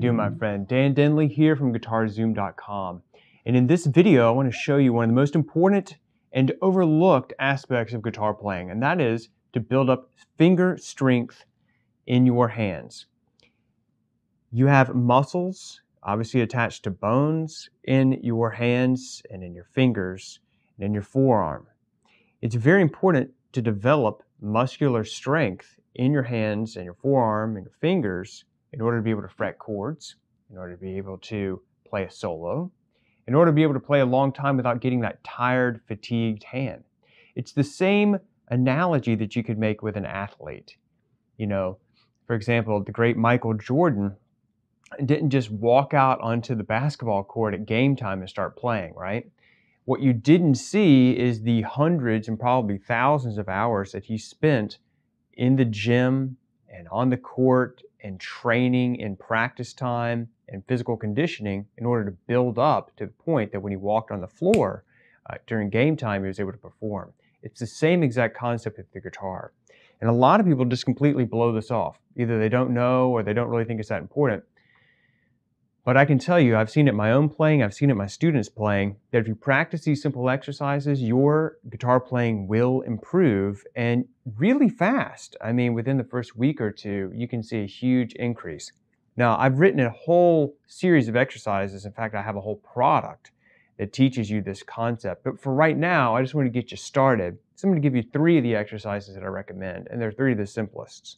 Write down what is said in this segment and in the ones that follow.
doing, my friend? Dan Denley here from GuitarZoom.com. And in this video, I want to show you one of the most important and overlooked aspects of guitar playing, and that is to build up finger strength in your hands. You have muscles, obviously attached to bones, in your hands and in your fingers and in your forearm. It's very important to develop muscular strength in your hands and your forearm and your fingers in order to be able to fret chords, in order to be able to play a solo, in order to be able to play a long time without getting that tired, fatigued hand. It's the same analogy that you could make with an athlete. You know, for example, the great Michael Jordan didn't just walk out onto the basketball court at game time and start playing, right? What you didn't see is the hundreds and probably thousands of hours that he spent in the gym and on the court and training in practice time and physical conditioning in order to build up to the point that when he walked on the floor during game time, he was able to perform. It's the same exact concept with the guitar. And a lot of people just completely blow this off. Either they don't know or they don't really think it's that important. But I can tell you, I've seen it in my own playing, I've seen it in my students playing, that if you practice these simple exercises, your guitar playing will improve, and really fast. I mean, within the first week or two, you can see a huge increase. Now, I've written a whole series of exercises. In fact, I have a whole product that teaches you this concept. But for right now, I just want to get you started. So I'm going to give you 3 of the exercises that I recommend, and they're 3 of the simplest.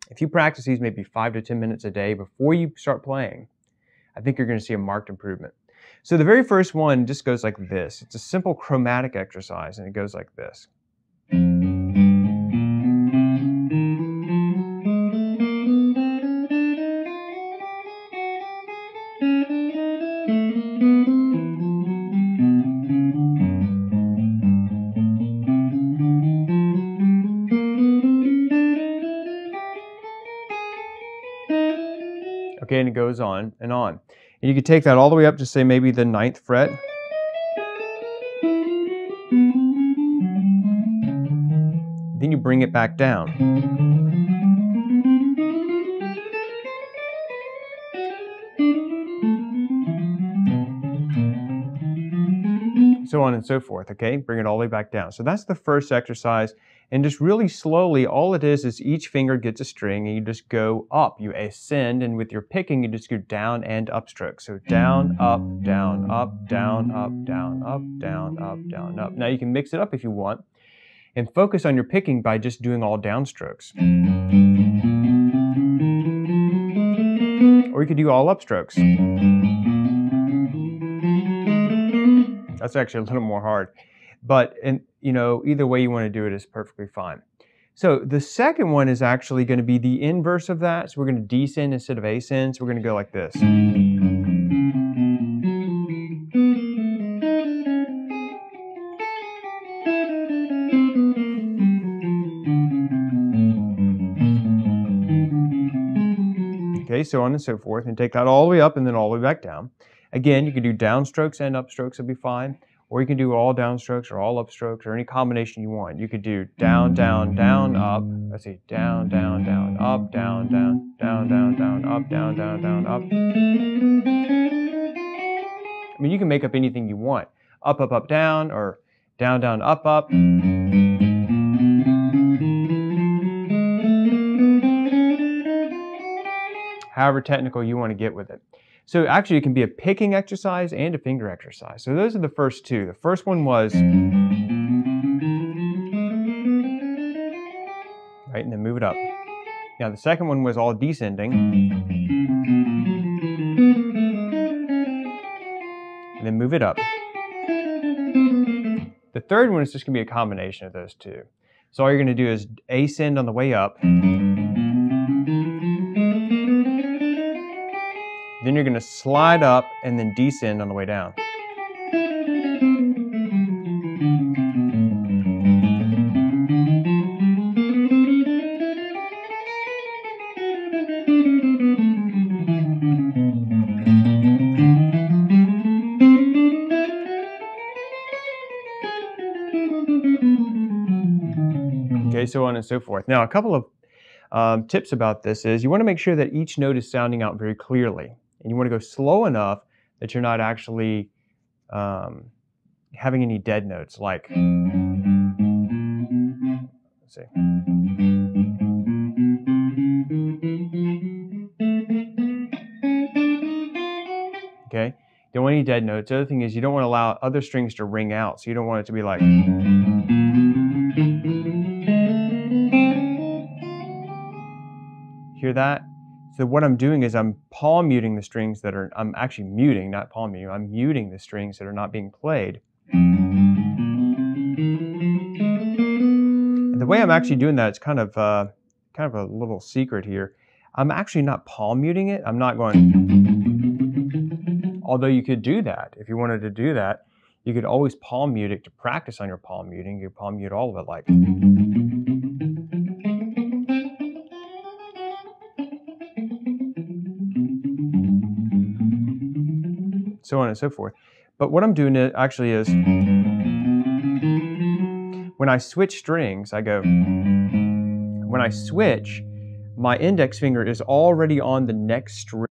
If you practice these maybe 5 to 10 minutes a day before you start playing, I think you're going to see a marked improvement. So the very first one just goes like this. It's a simple chromatic exercise, and it goes like this. Okay, and it goes on and on. And you could take that all the way up to, say, maybe the 9th fret. Then you bring it back down. So on and so forth, okay? Bring it all the way back down. So that's the first exercise. And just really slowly, all it is each finger gets a string and you just go up. You ascend, and with your picking, you just go down and up strokes. So down, up, down, up, down, up, down, up, down, up, down, up. Now you can mix it up if you want and focus on your picking by just doing all downstrokes. Or you could do all upstrokes. That's actually a little more hard. But either way you want to do it is perfectly fine. So the second one is actually going to be the inverse of that. So we're going to descend instead of ascend. So we're going to go like this. Okay, so on and so forth, and take that all the way up and then all the way back down. Again, you can do downstrokes and upstrokes, it'll be fine. Or you can do all downstrokes or all upstrokes or any combination you want. You could do down, down, down, up. Let's see, down, down, down, up, down, down, down, down, down, up, down, down, down, up. I mean, you can make up anything you want. Up, up, up, down, or down, down, up, up. However technical you want to get with it. So actually it can be a picking exercise and a finger exercise. So those are the first 2. The first one was, right, and then move it up. Now the second one was all descending. And then move it up. The third one is just going to be a combination of those 2. So all you're going to do is ascend on the way up. Then you're going to slide up and then descend on the way down. Okay, so on and so forth. Now, a couple of tips about this is you want to make sure that each note is sounding out very clearly. And you want to go slow enough that you're not actually having any dead notes, like, let's see. Okay, don't want any dead notes. The other thing is you don't want to allow other strings to ring out, so you don't want it to be like. Hear that? So what I'm doing is I'm palm muting the strings that are, I'm actually muting, not palm muting, I'm muting the strings that are not being played. And the way I'm actually doing that is kind of a little secret here. I'm actually not palm muting it. I'm not going, although you could do that. If you wanted to do that, you could always palm mute it to practice on your palm muting. You palm mute all of it, like. So on and so forth. But what I'm doing actually is, when I switch strings, I go, when I switch, my index finger is already on the next string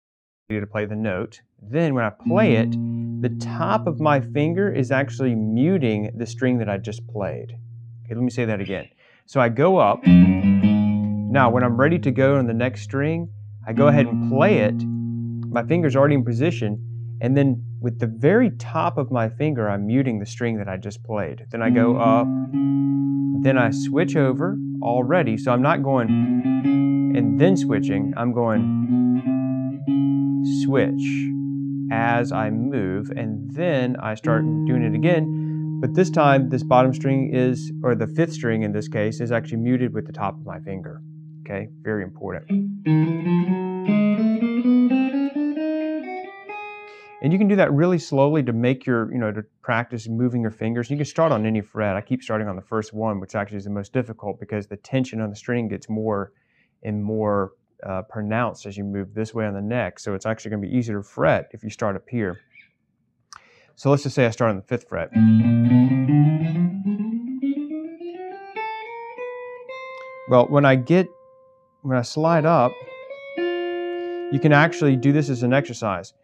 to play the note. Then when I play it, the top of my finger is actually muting the string that I just played. Okay, let me say that again. So I go up. Now when I'm ready to go on the next string, I go ahead and play it. My finger's already in position. And then with the very top of my finger, I'm muting the string that I just played. Then I go up, then I switch over already. So I'm not going and then switching, I'm going switch as I move, and then I start doing it again. But this time, this bottom string is, or the fifth string in this case, is actually muted with the top of my finger. Okay, very important. And you can do that really slowly to make your, to practice moving your fingers. You can start on any fret. I keep starting on the first one, which actually is the most difficult because the tension on the string gets more and more pronounced as you move this way on the neck. So it's actually going to be easier to fret if you start up here. So let's just say I start on the 5th fret. Well, when I slide up, you can actually do this as an exercise.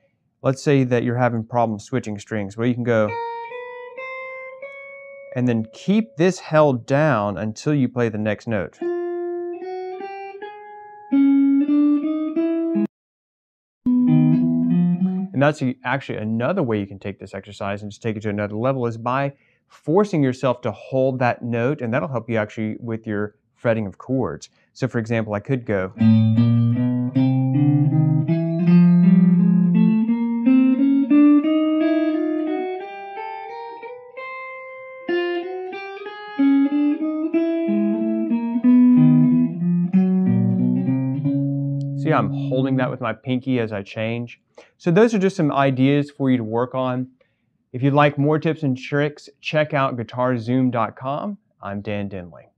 Let's say that you're having problems switching strings. Well, you can go and then keep this held down until you play the next note. And that's actually another way you can take this exercise and just take it to another level, is by forcing yourself to hold that note, and that'll help you actually with your fretting of chords. So for example, I could go. See how I'm holding that with my pinky as I change? So those are just some ideas for you to work on. If you'd like more tips and tricks, check out guitarzoom.com. I'm Dan Denley.